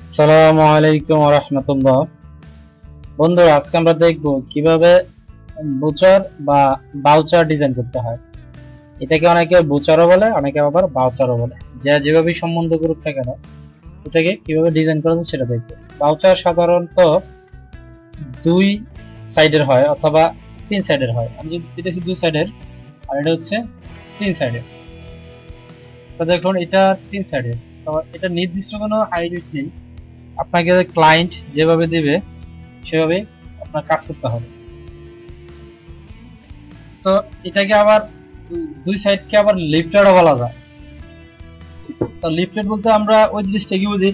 আসসালামু আলাইকুম ওয়া রাহমাতুল্লাহ। বন্ধুরা, আজকে আমরা দেখব কিভাবে বুচার বা বাউচার ডিজাইন করতে হয়। এটাকে অনেকে বুচারও বলে, অনেকে আবার বাউচারও বলে। যা যেভাবে সম্বন্ধ করুক না কেন, এটাকে কিভাবে ডিজাইন করা যায় সেটা দেখব। বাউচার সাধারণত দুই সাইডের হয় অথবা তিন সাইডের হয়। আমি যদি দিতেছি দুই সাইডের, আর এটা হচ্ছে তিন সাইডের। তো দেখুন, এটা তিন সাইডের, তো এটা নির্দিষ্ট কোনো হাইট নেই। আপনাকে ক্লায়েন্ট যেভাবে দিবে সেভাবে আপনার কাজ করতে হবে। তো এটাকে আবার দুই সাইডকে আবার লিফলেটও বলা যায়। তো লিফলেট বলতে আমরা ওই জিনিসটাকে বুঝি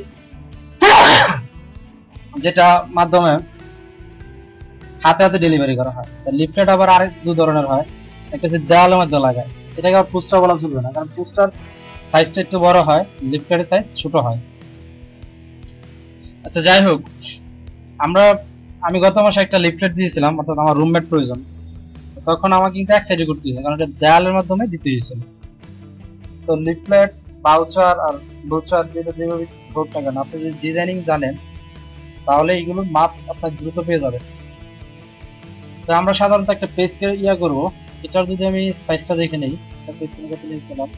যেটা মাধ্যমে হাতে হাতে ডেলিভারি করা হয়। তো লিফলেট আবার আরেক দু ধরনের হয়। একটা হচ্ছে দেওয়ালের মধ্যে লাগায়, এটাকে আবার পোস্টার বলা চলবে না, কারণ পোস্টার সাইজটা একটু বড় হয়, লিফলেটের সাইজ ছোট হয়। আচ্ছা, যাই হোক, আমি গত মাসে একটা লিফলেট দিয়েছিলাম, অর্থাৎ আমার রুমমেট প্রয়োজন। তখন আমাকে কিন্তু এক সাইডে করতে হয়েছে, কারণ এটা দেয়ালের মাধ্যমে দিতে হয়েছিল। তো লিফলেট, বাউচার আর বুচার যেটা যেভাবে হোক না কেন, আপনি যদি ডিজাইনিং জানেন তাহলে এইগুলোর মাপ আপনার দ্রুত পেয়ে যাবে। তো আমরা সাধারণত একটা পেজকে করবো। এটার যদি আমি সাইজটা দেখে নেই, নিয়েছিলাম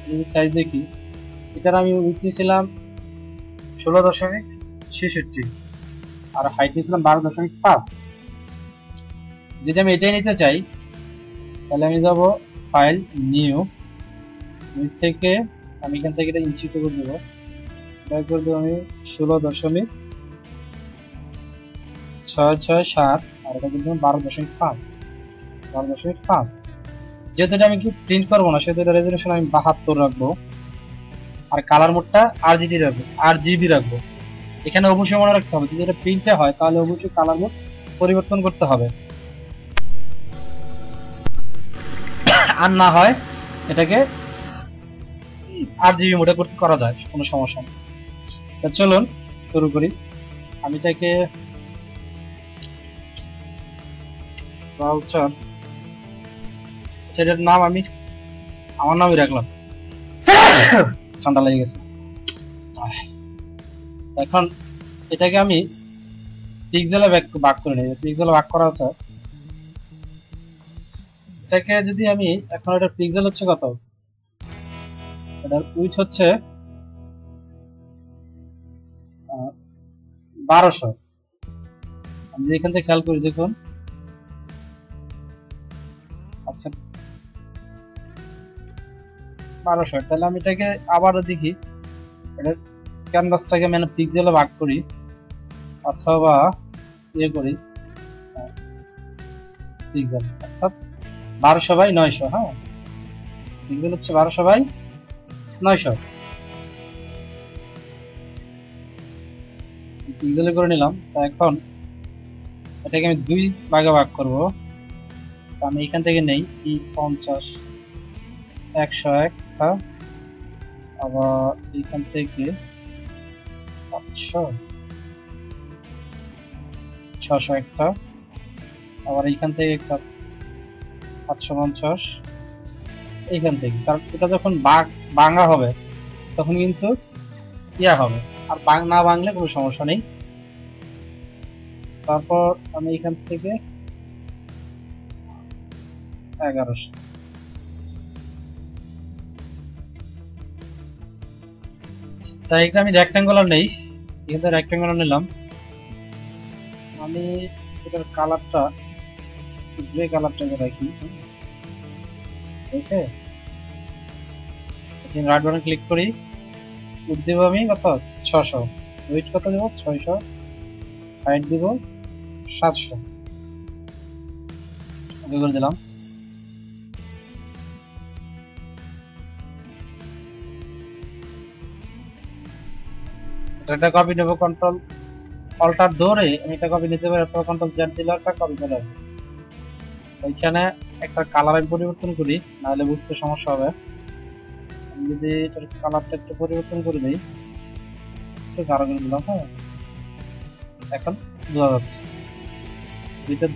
যদি সাইজ দেখি, এটার আমি উইথ নিয়েছিলাম 16.66 আর হাইট নিয়েছিলাম 12.5। যদি আমি এটাই নিতে চাই তাহলে আমি যাব ফাইল, নিউ থেকে আমি এখান থেকে এটা ইঞ্চিতে করে দেবো। ট্রাই করে দেবো আমি 16.667 আর এটা কিন্তু 12.5। যেহেতু এটা আমি কি প্রিন্ট করবো না, সেহেতু এটা রেজলিউশন আমি 72 রাখবো। আর কালার মোডটা RGB রাখবো। এখানে অবশ্যই মনে রাখতে হবে যদি এটা প্রিন্টে হয় তাহলে অবশ্যই কালার মোড পরিবর্তন করতে হবে, আর না হয় এটাকে RGB মোডে করা যায়, কোনো সমস্যা নেই। তো চলুন শুরু করি। আমি এটাকে বাউচার, সেটার নাম আমি আমার নামই রাখলাম, ঠান্ডা লেগে গেছে। এখন এটাকে আমি পিক্সেলে ভাগ করে নিই। পিক্সেলে ভাগ করা আছে, এটাকে যদি আমি এখন, এটা পিক্সেল হচ্ছে কত, এটার উইথ হচ্ছে 1200। আমি এখান থেকে খেয়াল করি, দেখুন, আচ্ছা 1200। তাহলে আমি এটাকে আবারও দেখি, এটার ক্যানভাসটাকে মানে পিক্সেলে ভাগ করি অথবা করি পিক্সেল, অর্থাৎ 1200/900। হ্যাঁ, পিক্সেল হচ্ছে 1200/900 পিক্সেলে করে নিলাম। তো এখন এটাকে আমি দুই ভাগে ভাগ করবো। আমি এখান থেকে নেই 50, 101, আবার এখান থেকে 500, 600 একটা, আবার এইখান থেকে একটা 750, এইখান থেকে। কারণ এটা যখন ভাঙা হবে তখন কিন্তু হবে, আর না ভাঙলে কোনো সমস্যা নেই। তারপর আমি এখান থেকে 1100, তাই এখানে আমি রেক্ট্যাঙ্গুলার নেই, এখানে রেক্ট্যাঙ্গুলার নিলাম। আমি এটার কালারটা গ্রে কালারটাকে রাখি। ওকে, রাইট বাটন ক্লিক করি, উইথ দেবো আমি কত 600, উইথ কত দেবো 600, হাইট দেবো 700, ওকে করে দিলাম। এটা কপি নেবো, কন্ট্রোল অল্টার ধরে আমি এটা কপি নিতে পারি, অথবা কন্ট্রোল জেড দিলে একটা কপি চলে আসবে। ওইখানে একটা কালার আমি পরিবর্তন করি, নাহলে বুঝতে সমস্যা হবে। আমি যদি এটার কালারটা একটু পরিবর্তন করে দিই, একটু গাঢ় করে দিলাম। হ্যাঁ, এখন বোঝা যাচ্ছে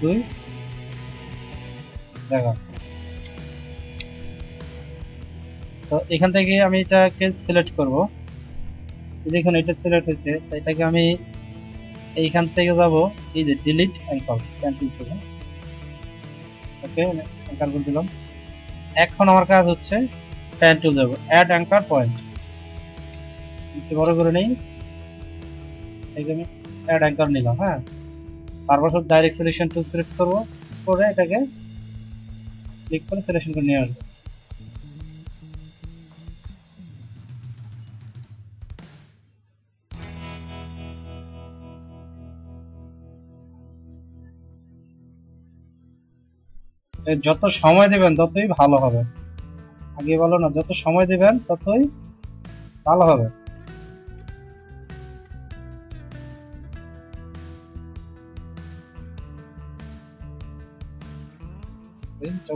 2 দেখা। তো এখান থেকে আমি এটাকে সিলেক্ট করব, দেখুন এটা সিলেক্ট হয়েছে, এটাকে আমি এইখান থেকে যাব এই যে ডিলিট অ্যাঙ্কর ক্যান্সেল করে, ওকে অ্যাঙ্কর করে দিলাম। এখন আমার কাজ হচ্ছে প্যান টুল যাব, অ্যাড অ্যাঙ্কর পয়েন্ট, একটু বড় করে নেই, এখানে অ্যাড অ্যাঙ্কর নিলাম। হ্যাঁ, তারপর সব ডাইরেক্ট সিলেকশন টুল সিলেক্ট করব, করে এটাকে ক্লিক করে সিলেকশন করে নিয়ে আসবো। যত সময় দেবেন ততই ভালো হবে, আগে বলো না, যত সময় দেবেন ততই ভালো হবে।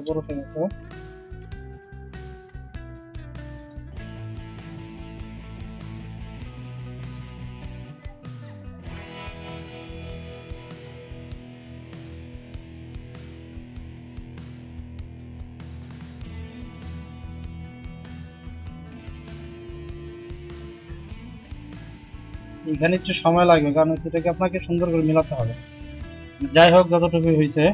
বড় হয়ে গেছে। এখানে একটু সময় লাগবে, কারণ সেটাকে আপনাকে সুন্দর করে মেলাতে হবে। যাই হোক, যতটুকু হয়েছে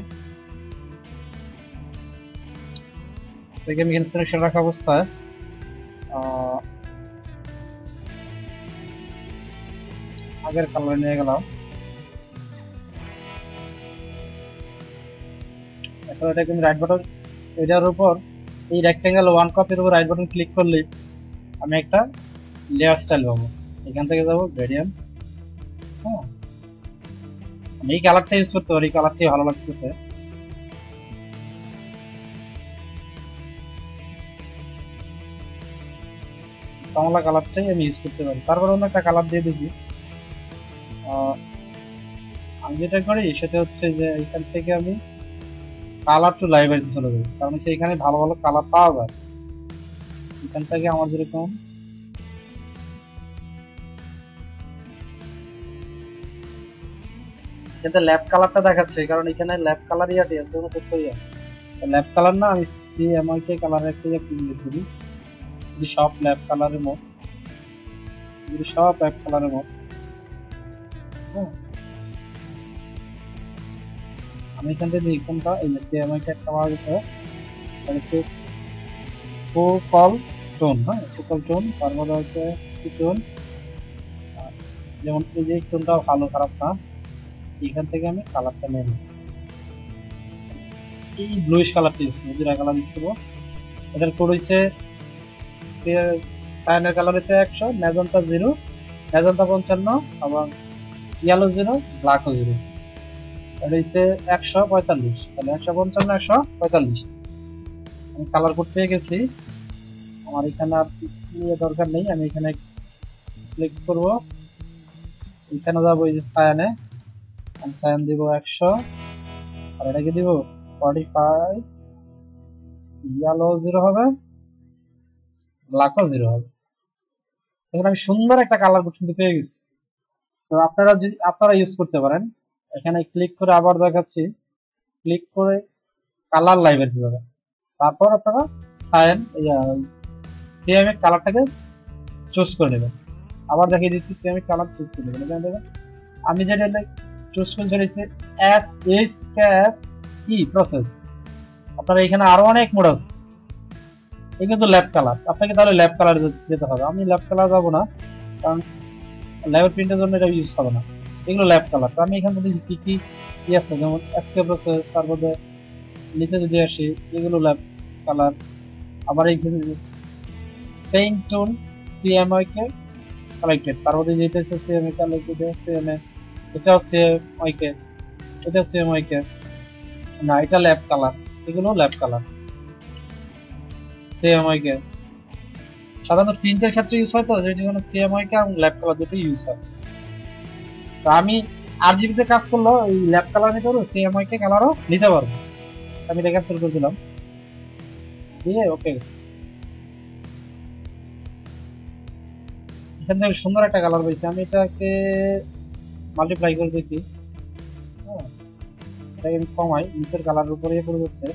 আমি এখানে সিলেকশন রাখা অবস্থায় আগের কালারে নিয়ে গেলাম। এখন এটাকে আমি রাইট বাটন, এটার উপর এই রেক্টেঙ্গেল ওয়ান কপির উপর রাইট বাটন ক্লিক করলে আমি একটা লেয়ার স্টাইল পাবো। এখান থেকে যাবো গ্রেডিয়েন্ট। হ্যাঁ, আমি এই কালারটা ইউজ করতে পারি, কালারটাই ভালো লাগতেছে। কমলা কালারটাই আমি ইউজ করতে পারি। তারপর অন্য একটা কালার দিয়ে দিচ্ছি। আমি যেটা করি সেটা হচ্ছে যে এখান থেকে আমি কালার টু লাইব্রেরিতে চলে যাই, কারণ সেইখানে ভালো ভালো কালার পাওয়া যায়। এখান থেকে আমার যেরকম এখানে ল্যাব কালারটা দেখাচ্ছে, কারণ এখানে ল্যাব কালার ইয়াটি আছে, কোনো তথ্য ল্যাব কালার না, আমি সিএমআইকে কালার একটা ক্লিক করি, যদি সব ল্যাব কালারের মোড, যদি সব ল্যাব কালারের মোড। হ্যাঁ, আমি এখান থেকে কোনটা, এই যে সিএমআইকে একটা পাওয়া গেছে, তাহলে ফোকাল টোন। হ্যাঁ, ফোকাল টোন, তারপরে হচ্ছে টোন, যেমন এই যে টোনটা ভালো খারাপ না, এখান থেকে আমি কালারটা নেব, এই ব্লুইশ কালারটা ইউজ করবো, জিরা কালার ইউজ করবো। এটার কোড হচ্ছে সায়ানের কালার হচ্ছে 100, ম্যাজেন্টা 0, ম্যাজেন্টা 55 এবং ইয়েলো 0, ব্ল্যাকও 0। এটা হচ্ছে 145, তাহলে 155 145। আমি কালার কোড পেয়ে গেছি, আমার এখানে আর নিয়ে দরকার নেই। আমি এখানে ক্লিক করব, এখানে যাবো এই যে সায়ানে, আমি সায়ান দিব 100, আর এটাকে দিব 45, ইয়েলো 0 হবে, ব্ল্যাকও 0 হবে। এখন আমি সুন্দর একটা কালার কোড কিন্তু পেয়ে গেছি। তো আপনারা যদি আপনারা ইউজ করতে পারেন, এখানে ক্লিক করে আবার দেখাচ্ছি, ক্লিক করে কালার লাইব্রেরিতে যাবেন, তারপর আপনারা সায়ান সিএমএ কালারটাকে চুজ করে নেবেন। আবার দেখিয়ে দিচ্ছি, সিএমএ কালার চুজ করে নেবেন, এখানে দেখেন আমি যেটা চুজ করে চলেছি SHE প্রসেস। আপনারা এখানে আরো অনেক মোড আছে, এই কিন্তু ল্যাব কালার, আপনাকে তাহলে ল্যাব কালার যেতে হবে। আমি ল্যাব কালার যাবো না, কারণ ল্যাবের প্রিন্টের জন্য এটা ইউজ হবে না, এগুলো ল্যাব কালার। তো আমি এখান থেকে কি কি কি আছে, যেমন এসকে প্রসেস, তারপরে নিচে যদি আসি এগুলো ল্যাব কালার। আবার এইখানে পেইন্ট টোন সিএমআই কে কালেক্টেড, তারপরে যেটা হচ্ছে সিএমআই কালেক্টেড, সিএমএ এটাও সিএমআই কে, এটা সিএমআই কে না, এটা ল্যাব কালার, এগুলো ল্যাব কালার সিএমআই কে। সাধারণত প্রিন্টের ক্ষেত্রে ইউজ হয়, তো যেটা জন্য সিএমআই কে এবং ল্যাব কালার দুটো ইউজ হয়। তো আমি RGB তে কাজ করলো এই ল্যাব কালার নিতে পারবো, সিএমআই কে কালারও নিতে পারবো। আমি এটা ক্যান্সেল করে দিলাম, দিয়ে ওকে। এখান থেকে সুন্দর একটা কালার পেয়েছি, আমি এটাকে মাল্টিপ্লাই করে দেখি। হ্যাঁ, এটাকে আমি কমাই, নিচের কালারের উপরে পড়ে যাচ্ছে।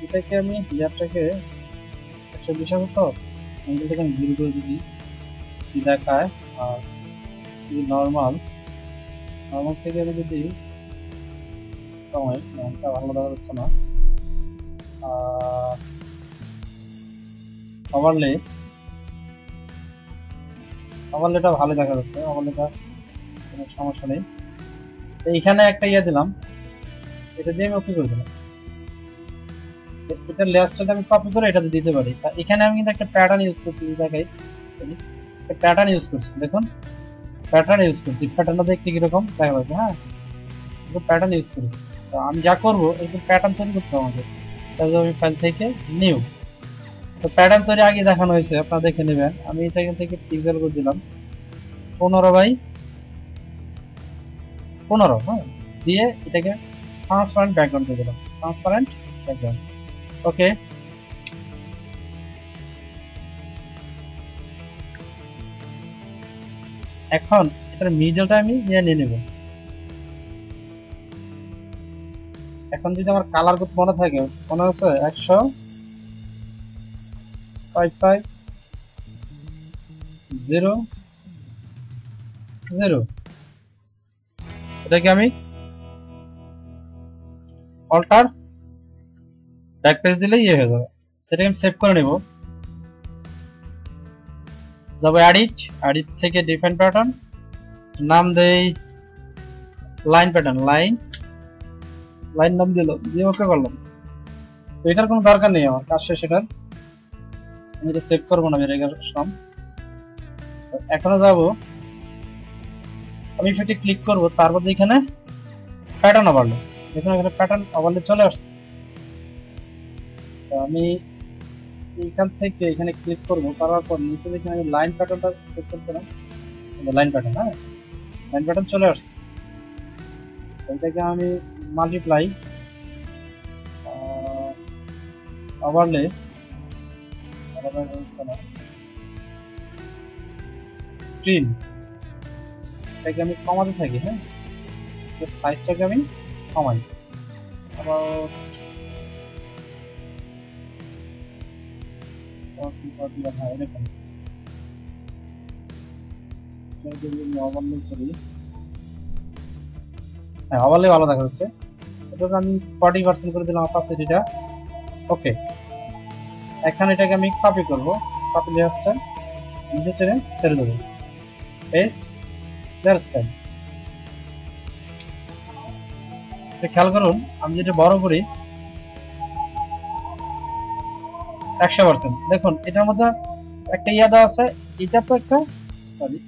এটাকে আমি লেয়ারটাকে একটা বিষয় তো অ্যাঙ্গেলটা আমি 0 করে দিই, কি দেখায়। আর যদি নর্মাল থেকে আমি যদি সময় ম্যানটা ভালো দেখা যাচ্ছে না, ওভারলে ওভারলেটা ভালো দেখা যাচ্ছে, ওভারলেটা কোনো সমস্যা নেই। তো এইখানে একটা ইয়ে দিলাম, এটা দিয়ে আমি ওকে করে দিলাম। এটা লেয়ারটা আমি কপি করে এটাতে দিতে পারি। তা এখানে আমি কিন্তু একটা প্যাটার্ন ইউজ করছি, দেখাই একটা প্যাটার্ন ইউজ করছি, দেখুন প্যাটার্ন ইউজ করছি। প্যাটার্নটা দেখতে কিরকম দেখা যাচ্ছে, হ্যাঁ প্যাটার্ন ইউজ করেছি। তো আমি যা করবো একটু প্যাটার্ন তৈরি করতে হবে আমাকে, তাহলে আমি ফাইল থেকে নিউ, তো প্যাটার্ন তৈরি আগে দেখানো হয়েছে, আপনারা দেখে নেবেন। আমি এটা এখান থেকে পিক্সেল করে দিলাম 15 বাই 15, হ্যাঁ, দিয়ে এটাকে ট্রান্সপারেন্ট ব্যাকগ্রাউন্ড করে দিলাম, ট্রান্সপারেন্ট ব্যাকগ্রাউন্ড। ওকে, এখন এটার মিডলটা আমি নিয়ে নেব। এখন যদি আমার কালার কোড মনে থাকে, মনে হচ্ছে 100 এটাকে আমি অল্টার ব্যাকপেজ দিলে ইয়ে হয়ে যাবে। এটাকে আমি সেভ করে নেব, যাবো এডিট থেকে ডিফাইন প্যাটার্ন, নাম দেই লাইন প্যাটার্ন, লাইন নাম দিল, দিয়ে ওকে করলাম। তো এটার কোনো দরকার নেই, আমার কাজ শেষ। এটার আমি এটা সেভ করবো না, বেড়ে গেলাম। এখনো যাবো, আমি এফেক্টে ক্লিক করবো, তারপর এখানে প্যাটার্ন ওভারলে, দেখুন এখানে প্যাটার্ন ওভারলে চলে আসছে। তো আমি এইখান থেকে এখানে ক্লিক করবো, করার পর নিচে দেখে আমি লাইন প্যাটার্নটা সেভ করছিলাম, লাইন প্যাটার্ন, হ্যাঁ লাইন প্যাটার্ন চলে আসছে। এটাকে আমি মাল্টিপ্লাই ওভারলে স্ক্রিন, এটাকে আমি কমাতে থাকি, হ্যাঁ সাইজটাকে আমি কমাই। আবার এরকম হ্যাঁ ওভারলে ভালো দেখা যাচ্ছে। এটাকে আমি 40% করে দিলাম অপাসিটিটা। ওকে, এখন এটাকে আমি কপি করবো, কপি লেয়ারটা নিচে টেনে ছেড়ে দেবো, পেস্ট লেয়ার স্টাইল। খেয়াল করুন আমি যেটা বড় করি 100%, দেখুন এটার মধ্যে একটা ইয়াদা আছে, এটা তো একটা, সরি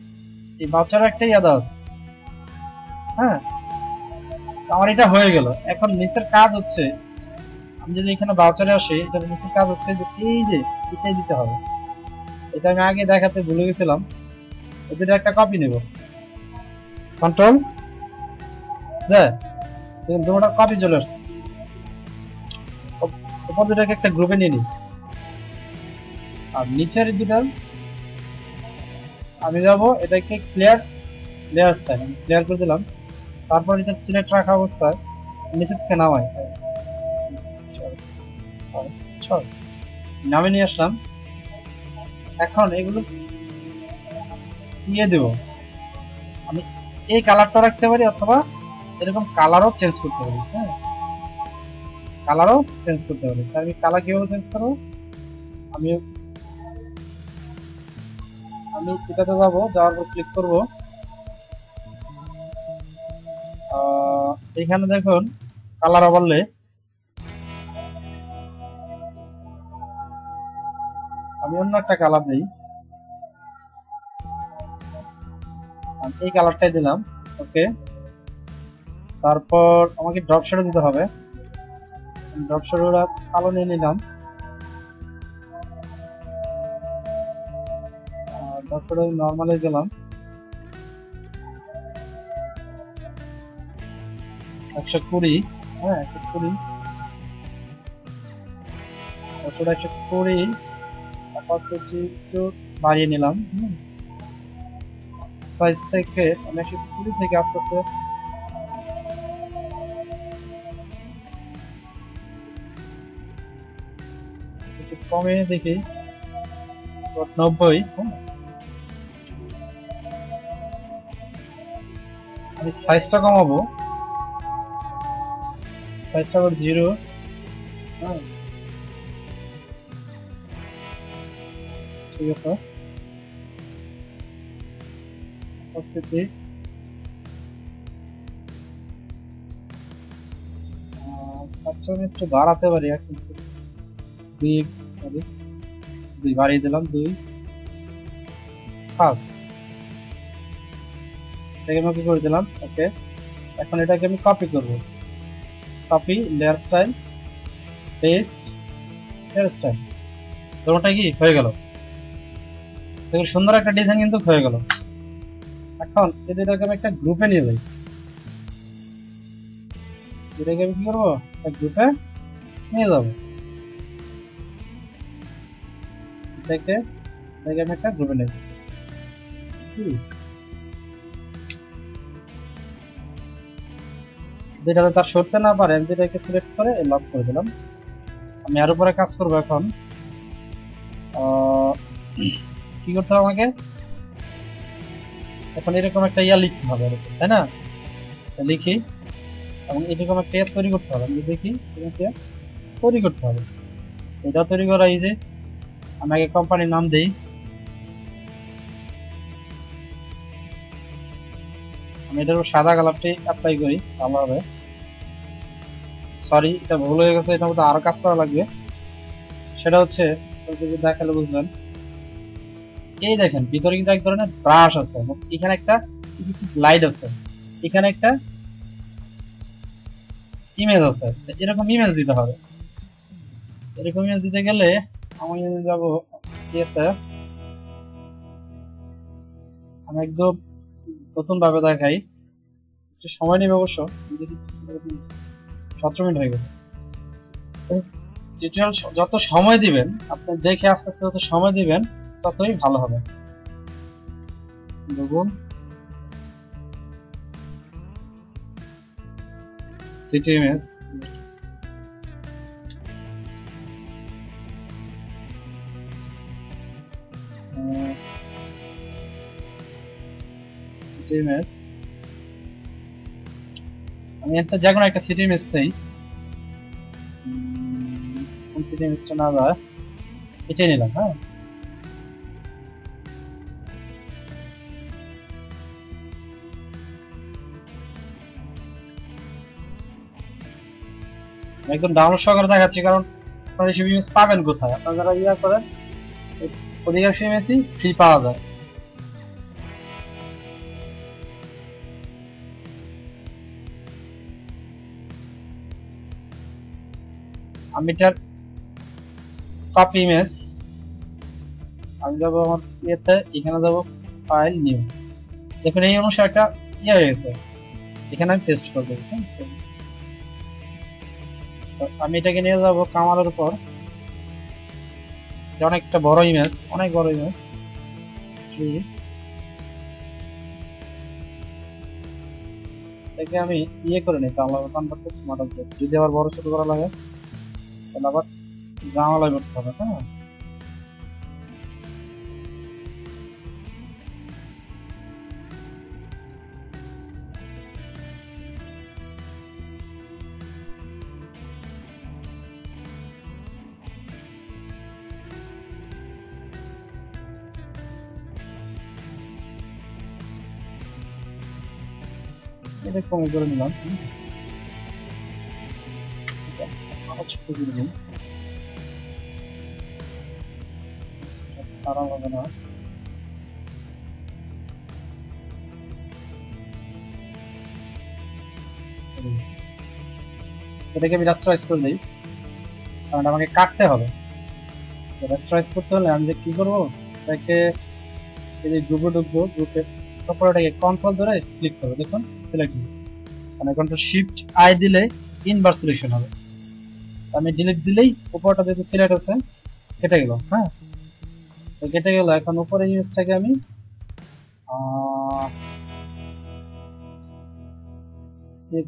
এই বাচ্চারও একটা ইয়াদা আছে, হ্যাঁ আমার এটা হয়ে গেল। এখন নিচের কাজ হচ্ছে, আমি যদি এখানে বাউচারে আসি, এটা নিচের কাজ হচ্ছে যে এই যে এটাই দিতে হবে। এটা আমি আগে দেখাতে ভুলে গেছিলাম, এদের একটা কপি নেব, কন্ট্রোল দুটো কপি চলে আসছে। উপর দুটাকে একটা গ্রুপে নিয়ে নিই, আর নিচের দুটা আমি যাব এটাকে ক্লিয়ার লেয়ার স্টাইল, আমি ক্লিয়ার করে দিলাম। তারপর এটা সিলেক্ট রাখা অবস্থায় নিচে থেকে নামাই, নামে নিয়ে আসলাম। এখন এগুলো নিয়ে দেব, আমি এই কালারটা রাখতে পারি অথবা এরকম কালারও চেঞ্জ করতে পারি, হ্যাঁ কালারও চেঞ্জ করতে পারি। আমি কালার কিভাবে চেঞ্জ করবো, আমি এটাতে যাবো, যাওয়ার পর ক্লিক করবো, এখানে দেখুন কালার ওভারলে, আমি অন্য একটা কালার দিই, এই কালারটাই দিলাম। ওকে, তারপর আমাকে ড্রপ শ্যাডো দিতে হবে, ড্রপ শ্যাডোটা কালো নিয়ে নিলাম, ড্রপ শ্যাডো নর্মালে গেলাম, 120, হ্যাঁ 120, 120 অপাসিটি একটু বাড়িয়ে নিলাম। সাইজ থেকে আমি 120 থেকে আস্তে আস্তে একটু কমে দেখি 90, আমি সাইজটা কমাবো, সাইজটা আবার 0, ঠিক আছে। opacity সাইজটা আমি একটু বাড়াতে পারি, এখন 2, সরি 2 বাড়িয়ে দিলাম, 2, 5 এটাকে আমি করে দিলাম। ওকে, এখন এটাকে আমি কপি করব, copy, layer style, paste, layer style, তোরটা কি হয়ে গেল। দেখুন সুন্দর একটা ডিজাইন কিন্তু হয়ে গেল। এখন যদি এটাকে আমি একটা গ্রুপে নিয়ে যাই, এটাকে আমি কি করবো, একটা গ্রুপে নিয়ে যাবো, এটাকে আমি একটা গ্রুপে নিয়ে যাবো। যেটাতে তার সরতে না পারে আমি যেটাকে সিলেক্ট করে লক করে দিলাম। আমি এর উপরে কাজ করবো। এখন কি করতে হবে আমাকে, এখন এরকম একটা ইয়া লিখতে হবে, এরকম, তাই না? লিখি এবং এরকম একটা ইয়া তৈরি করতে হবে। আমি দেখি তৈরি করতে হবে, এটা তৈরি করা এই যে আমি আগে কোম্পানির নাম দেই, আমি এটার সাদা কালারটি অ্যাপ্লাই করি, ভালো হবে। সরি, এটা ভুল হয়ে গেছে, এটার মধ্যে আরো কাজ করা লাগবে। সেটা হচ্ছে দেখালে বুঝবেন, এই দেখেন ভিতরে কিন্তু এক ধরনের ব্রাশ আছে, এখানে একটা লাইট আছে, এখানে একটা ইমেজ আছে, এরকম ইমেজ দিতে হবে। এরকম ইমেজ দিতে গেলে আমি যাবো ইয়েতে, আমি একদম নতুন ভাবে দেখাই, একটু সময় নেবে অবশ্য, 17 মিনিট হয়ে গেছে। টিউটোরিয়াল যত সময় দিবেন আপনি দেখে আস্তে আস্তে যত সময় দিবেন ততই ভালো হবে। দেখুন সিটিএমএস, সিটিএমএস, আমি একটা যে কোনো একটা সিটিএমএস নেই, কোন সিটিএমএসটা না যায় এটাই নিলাম। হ্যাঁ, একদম ডাউনলোড সহকারে দেখাচ্ছি, কারণ আপনারা এইসব ইমেজ পাবেন কোথায়, আপনারা যারা ইয়া করেন অধিকাংশ ইমেজই ফ্রি পাওয়া যায়। আমি এটার কপি ইমেজ, আমি যাবো আমার ইয়েতে, এখানে যাবো ফাইল নিউ, দেখুন এই অনুসারে একটা ইয়ে হয়ে গেছে, এখানে আমি পেস্ট করে দেবো। আমি এটাকে নিয়ে যাবো কামালের উপর, অনেকটা বড় ইমেজ, অনেক বড় ইমেজ, এটাকে আমি ইয়ে করে নিই, Kamal convert to smart object, যদি আবার বড় ছোট করা লাগে তাহলে আবার জামালাই করতে হবে। হ্যাঁ, এরকম করে নিলাম, ছোট করে নিই, খারাপ হবে না। এটাকে আমি রাস্টারাইজ করে দিই, কারণ আমাকে কাটতে হবে। রাস্টারাইজ করতে হলে আমি যে কি করবো, এটাকে এই যে গ্রুপে ঢুকবো, গ্রুপে তারপর এটাকে কন্ট্রোল ধরে ক্লিক করবো, দেখুন সিলেক্ট, মানে কন্ট্রোল শিফট আই দিলে ইনভার্স সিলেকশন হবে। আমি ডিলিট দিলেই উপরটা যেহেতু সিলেক্ট আছে কেটে গেল। হ্যাঁ, তো কেটে গেল। এখন উপরে ইমেজটাকে আমি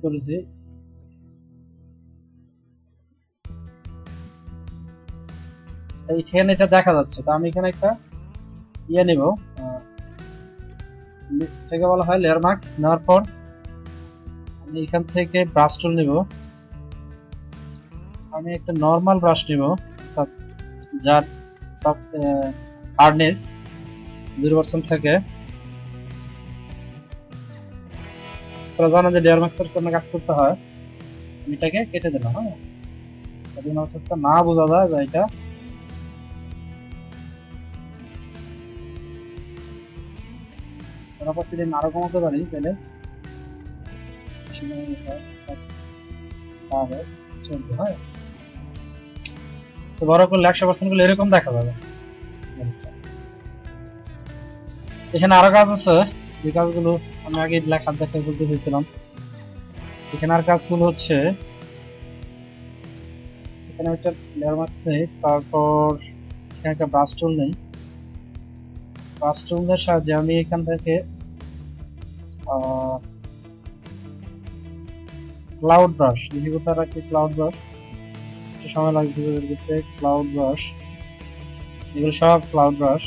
করেছি, এইখানে এটা দেখা যাচ্ছে, তো আমি এখানে একটা ইয়ে নেব, এটাকে বলা হয় লেয়ার মাস্ক। নেওয়ার পর আমি এখান থেকে ব্রাশ টুল নেব। আমি একটা নর্মাল ব্রাশ নেব যার হার্ডনেস 0% থাকে। তোরা জানো যে লেয়ার মাস্কের কোনো কাজ করতে হয়। আমি এটাকে কেটে দিলাম। হ্যাঁ, যদি না বোঝা যায় যে এটা আরো কমাতে পারি তাহলে চলবে। হয় তো বড় করলে 100% গুলো এরকম দেখা যাবে। এখানে আরো কাজ আছে, যে কাজগুলো আমি আগে লেখা দেখে বলতে চেয়েছিলাম। এখানে আর কাজগুলো হচ্ছে, এখানে একটা লেয়ার মাস্ক নেই, তারপর এখানে একটা ব্রাশ টুল নেই। ব্রাশ টুলের সাহায্যে আমি এখান থেকে ক্লাউড ব্রাশ বেশি কোথায় রাখছি, ক্লাউড ব্রাশ একটু সময় লাগবে দিতে। ক্লাউড ব্রাশ, এগুলো সব ক্লাউড ব্রাশ।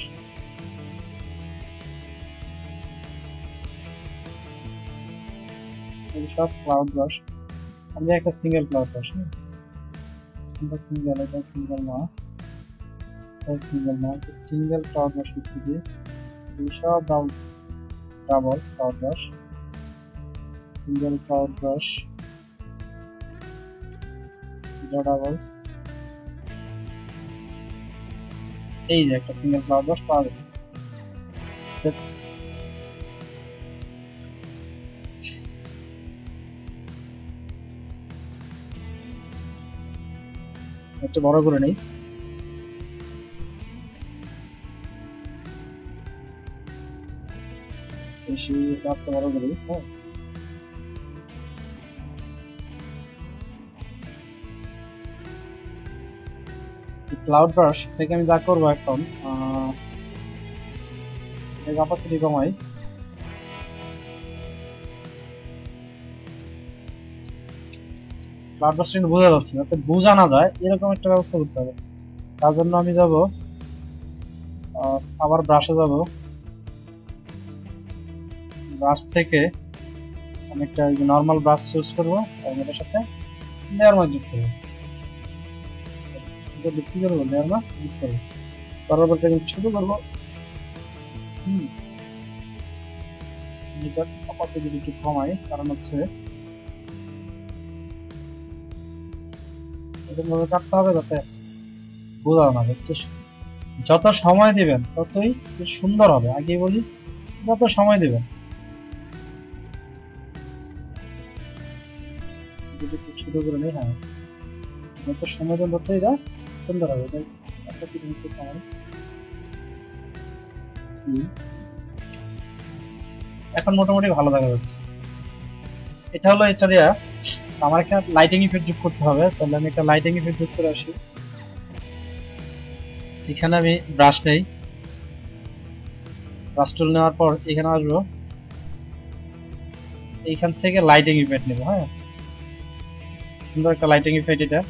এগুলো সব ক্লাউড ব্রাশ। আমি একটা সিঙ্গেল ক্লাউড ব্রাশ, সিঙ্গেল, এটা সিঙ্গেল না, সিঙ্গেল না, সিঙ্গেল ক্লাউড ব্রাশ খুঁজতেছি। এগুলো সব double cloud brush, single cloud brush, double. এই যে একটা সিঙ্গেল ক্লাউড ব্রাশ পাওয়া গেছে। একটু বড় করে নেই। বেশি চাপটা বড় করি। হ্যাঁ, ক্লাউড ব্রাশ থেকে আমি যা করবো এখন, ক্যাপাসিটি কমাই। ক্লাউড ব্রাশ কিন্তু বোঝা যাচ্ছে, যাতে বোঝা না যায় এরকম একটা ব্যবস্থা করতে হবে। তার জন্য আমি যাব, আবার ব্রাশে যাব। ব্রাশ থেকে আমি একটা নর্মাল ব্রাশ চুজ করবো এবং এটার সাথে লেয়ার মাস্ক যুক্ত করবো। কি করবো, লেয়ার মাস্ক যুক্ত করবো। পরবর্তী আমি ছোট করবো। এটার ক্যাপাসিটি একটু কমাই, কারণ হচ্ছে এরকমভাবে কাটতে হবে যাতে বোঝা না যায়। যত সময় দিবেন ততই সুন্দর হবে। আগে বলি, যত সময় দিবেন, যদি একটু ছোট করে নেই, হ্যাঁ, যত সময় দেন তত এটা সুন্দর হবে। তাই একটা কিলোমিটার সময়। এখন মোটামুটি ভালো দেখা যাচ্ছে। এটা হলো এটা দিয়া। আমার একটা লাইটিং ইফেক্ট যোগ করতে হবে, তাহলে আমি একটা লাইটিং ইফেক্ট যোগ করে আসি। এখানে আমি ব্রাশ নেই, ব্রাশ টুল নেওয়ার পর এখানে আসবো, এইখান থেকে লাইটিং ইফেক্ট নেব। হ্যাঁ, সুন্দর একটা লাইটিং ইফেক্ট এটা,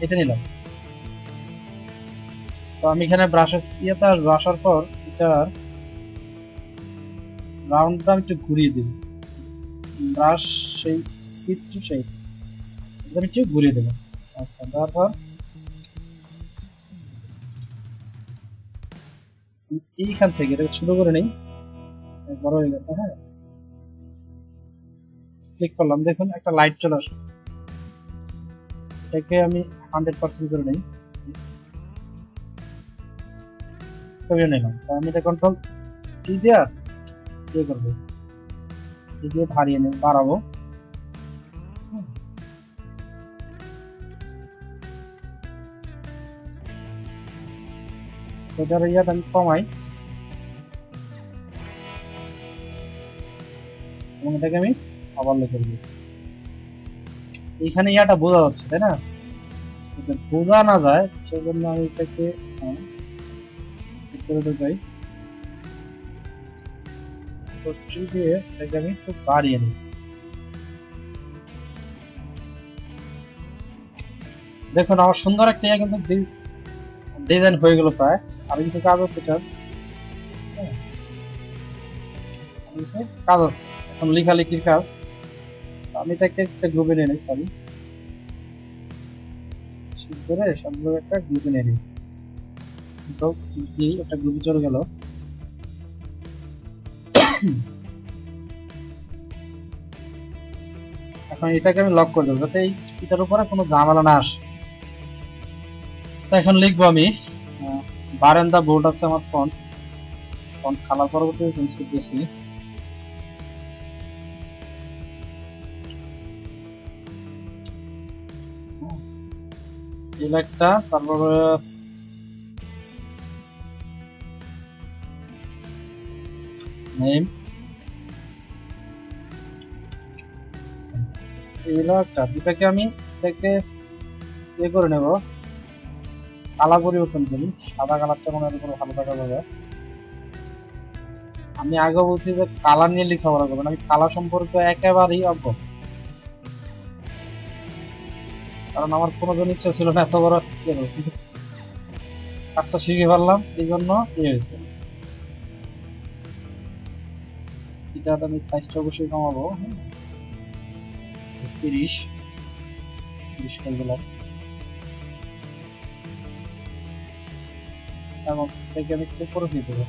এটা নিলাম। তো আমি এখানে ব্রাশের ইয়েতে আসবো, আসার পর এটার রাউন্ডটা একটু ঘুরিয়ে দিব। ব্রাশ সেই সেই আমি একটু ঘুরিয়ে দেবো। আচ্ছা, তারপর এইখান থেকে এটা ছোট করে নেই, বড় হয়ে গেছে। হ্যাঁ, ক্লিক করলাম, দেখুন একটা লাইট চলে আসে। এটাকে আমি 100% করে নেই, সরিয়ে নিলাম। আমি এটা কন্ট্রোল কি দেওয়া ইয়ে করবো, দিয়ে বাড়িয়ে নেব, বাড়াবো। এটার ইয়াটা আমি কমাই এবং এটাকে আমি আবার লিখে দিই। এখানে ইয়াটা বোঝা যাচ্ছে, তাই না? বোঝা না যায় সেজন্য আমি এটাকে করে দেখাই, দিয়ে এটাকে আমি একটু বাড়িয়ে নিই। দেখুন আমার সুন্দর একটা ইয়া কিন্তু ডিজাইন হয়ে গেল প্রায়, আর কিছু কাজ আছে এটার। হ্যাঁ, আর কিছু কাজ আছে, এখন লেখালেখির কাজ। আমি এটাকে একটা গ্রুপে নিয়ে নিই, সরি, শিফট করে সবগুলো একটা গ্রুপে নিয়ে নিই। তো জি, একটা গ্রুপে চলে গেল। এখন এটাকে আমি লক করে দেবো যাতে এটার উপরে কোনো ঝামেলা না আসে। তো এখন লিখবো আমি বারান্দা বোর্ড আছে আমার ফন্ট, ফন্ট কালার পরবর্তীতে চেঞ্জ করতেছি। এই একটা, তারপরে নেম, এইগুলো একটা, দুটাকে আমি এটাকে ইয়ে করে নেব, কালার পরিবর্তন করি, সাদা কালারটা মনে হয় উপরে ভালো দেখা যাবে। আমি আগে বলছি যে কালার নিয়ে লেখাপড়া করবেন, আমি কালার সম্পর্কে একেবারেই অজ্ঞ, কারণ আমার কোনোদিন ইচ্ছা ছিল না এত বড় ইয়ে করবো। কিন্তু কাজটা শিখে ফেললাম, এই জন্য ইয়ে হয়েছে। এটা আমি সাইজটা অবশ্যই কমাবো, 30 30 করে দিলাম, এবং এটাকে আমি একটু করে দিয়ে দেবো।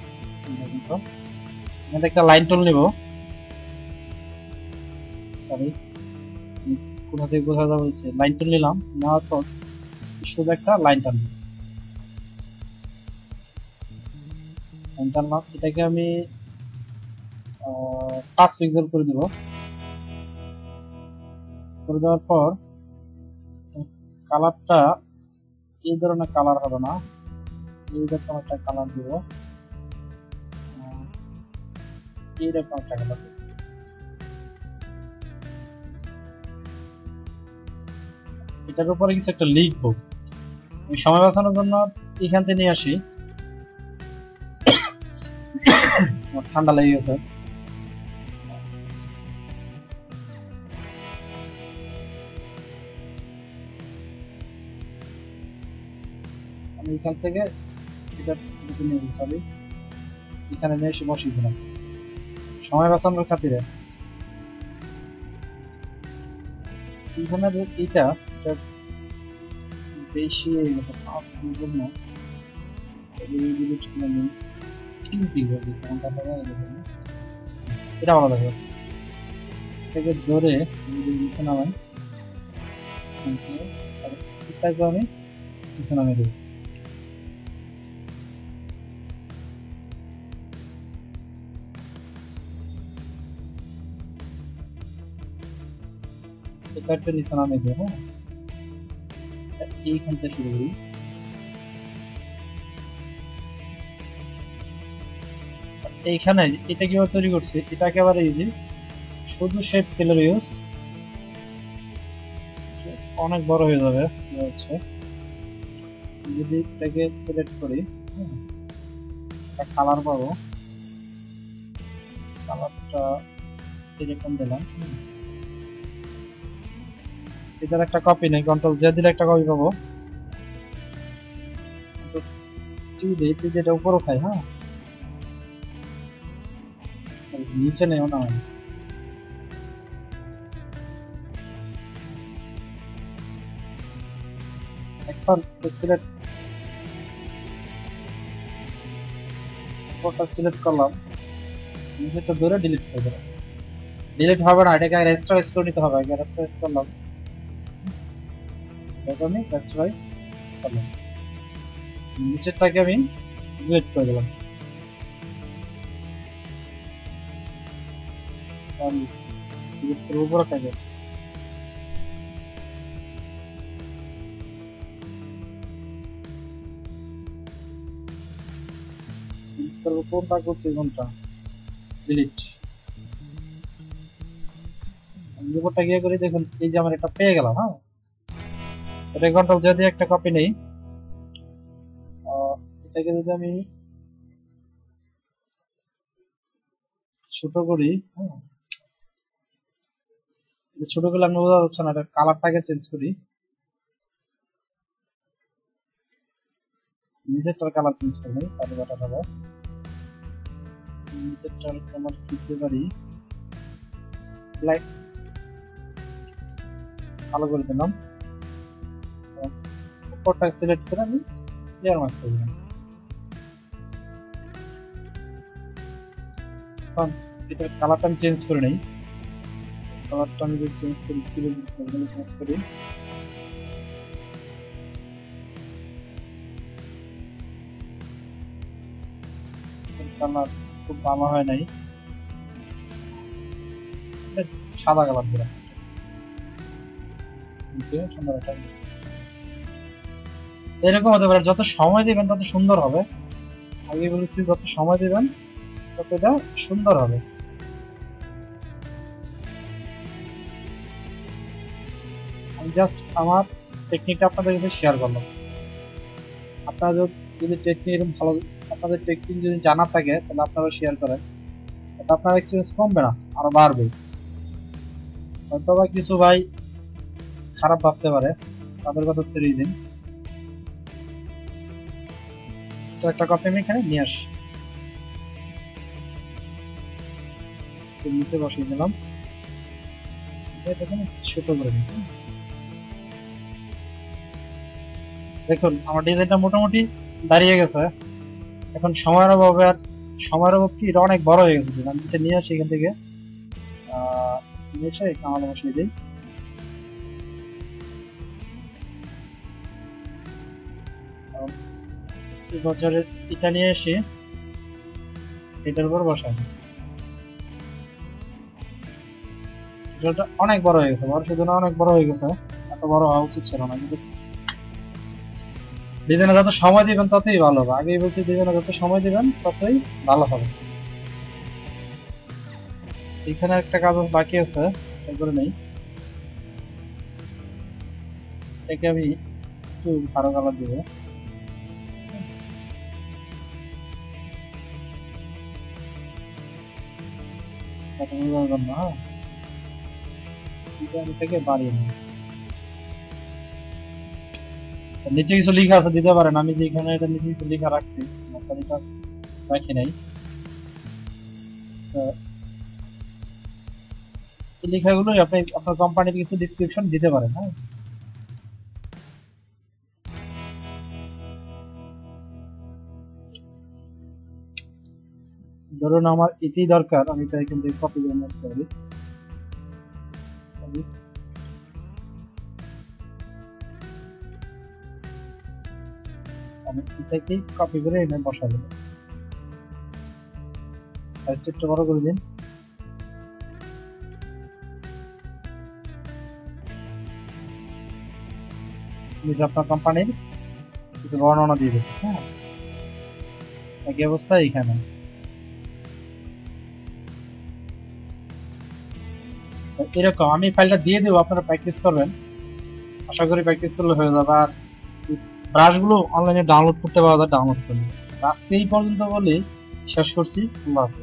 কিন্তু এখানে একটা লাইন টুল নিব, সরি কোথা থেকে বোঝা যাবে বলছে, লাইন টুল নিলাম, নেওয়ার পর শুধু একটা লাইন টানবো, লাইন টানলাম, এটাকে আমি 5 পিক্সেল করে দেবো। করে দেওয়ার পর কালারটা এই ধরনের কালার হবে না, এইরকম একটা কালার দিব, এইরকম একটা কালার দিব। এটার উপরে কিছু একটা লিখবো, আমি সময় বাঁচানোর জন্য এখান থেকে নিয়ে আসি, আমার ঠান্ডা লেগে গেছে। আমি এখান থেকে এটা নিয়ে সরি এখানে নিয়ে এসে বসিয়ে দিলাম সময় বাঁচানোর খাতিরে। এখানে এইটা এটা বেশি হয়ে গেছে, 5 এর জন্য এটা ভালো দেখা যাচ্ছে, এটাকে ধরে নিচে নামাই, এটাকে আমি নিচে নামিয়ে দেবো। এটা একটা নিচে নামিয়ে দেবো, হ্যাঁ, এইখান থেকে শুরু করি। এইখানে এটা কিভাবে তৈরি করছি, এটা একেবারে ইজি, শুধু শেপ ফিলার ইউজ, অনেক বড় হয়ে যাবে। হচ্ছে যদি এটাকে সিলেক্ট করি, একটা কালার পাবো, কালারটা এরকম দিলাম, এটার একটা কপি নেই, কন্ট্রোল জে দিলে একটা কপি পাবো, যেটা উপরও খাই, হ্যাঁ নিচে নেও না, এখন সিলেক্ট সিলেক্ট করলাম, নিচেটা ধরে ডিলিট করে দিলাম, ডিলিট হবে না, এটাকে রেস্টোরাইজ করে নিতে হবে, আগে রেস্টোরাইজ করলাম, এটা আমি রেস্টোরাইজ করলাম, নিচেরটাকে আমি ডিলিট করে দিলাম, সরি ডিলিট করে উপরে থাকে, ডিলিট করবো কোনটা করছি, কোনটা ডিলিট, উপরটা গিয়ে করি, দেখুন এই যে আমার এটা পেয়ে গেলাম, হ্যাঁ এটা কন্ট্রোল যদি একটা কপি নেই, এটাকে যদি আমি ছোট করি, হ্যাঁ ছোট করলে আমি বোঝা যাচ্ছে না, এটা কালারটাকে চেঞ্জ করি, নিচেরটার কালার চেঞ্জ করে নিই, তাহলে বেটার হবে। নিচেরটার কালার দিতে পারি লাইট কালো করে দিলাম, উপরটা সিলেক্ট করে আমি ক্লিয়ার মার্কস করে দিলাম। এখন এটার কালারটা আমি চেঞ্জ করে নেই, কালারটা আমি যদি চেঞ্জ করি, চেঞ্জ করি, কালার খুব ভালো হয় নাই, সাদা কালার দিলাম, সুন্দর একটা এরকম হতে পারে। যত সময় দিবেন তত সুন্দর হবে, আগে বলেছি যত সময় দিবেন তত এটা সুন্দর হবে। আমি জাস্ট আমার টেকনিকটা আপনাদের সাথে শেয়ার করলাম। আপনারা যদি টেকনিক এরকম ভালো, আপনাদের টেকনিক যদি জানা থাকে তাহলে আপনারা শেয়ার করেন, তাতে আপনার এক্সপিরিয়েন্স কমবে না, আরো বাড়বে। হয়তো বা কিছু ভাই খারাপ ভাবতে পারে, তাদের কথা ছেড়েই দিন। তো একটা কপি আমি এখানে নিয়ে আসি, নিচে বসিয়ে দিলাম, ছোট করে নিই। দেখুন আমার ডিজাইনটা মোটামুটি দাঁড়িয়ে গেছে। এখন সময়ের অভাবে আর সময়ের অভাব কি, এটা অনেক বড় হয়ে গেছে। আমি এটা নিয়ে আসি এখান থেকে, নিয়ে এসে কামালে বসিয়ে দিই। বছরের এটা নিয়ে এসে এটার উপর বসাই, এটা অনেক বড় হয়ে গেছে, বড় শুধু না অনেক বড় হয়ে গেছে, এত বড় হওয়া উচিত ছিল না। কিন্তু ডিজাইনে যত সময় দিবেন ততই ভালো হবে, আগেই বলছি ডিজাইনে যত সময় দিবেন ততই ভালো হবে। এখানে একটা কাজ বাকি আছে, করে নেই, এটাকে আমি একটু ভালো কালার দিব, জন্য। হ্যাঁ, থেকে বাড়িয়ে নিই। নিচে কিছু লেখা আছে, দিতে পারেন। আমি যে এখানে এটা নিচে কিছু লেখা রাখছি, রাখি নাই, এই লেখাগুলো আপনি আপনার কোম্পানিতে কিছু ডিসক্রিপশন দিতে পারেন। হ্যাঁ, ধরুন আমার এটাই দরকার, আমি তো এখান থেকে কপি করে নিতে পারি। আমি এটাকেই কপি করে এনে বসাবো, সাইজটা একটু বড় করে দিন। নিচে আপনার কোম্পানির কিছু বর্ণনা দিয়ে দেবেন। হ্যাঁ, একই অবস্থা এখানে। এরকম আমি ফাইলটা দিয়ে দেবো, আপনারা প্র্যাকটিস করবেন, আশা করি প্র্যাকটিস করলে হয়ে যাবে। আর ব্রাশগুলো অনলাইনে ডাউনলোড করতে পাওয়া যায়, ডাউনলোড করলে। আজকে এই পর্যন্ত বলে শেষ করছি। আল্লাহ হাফেজ।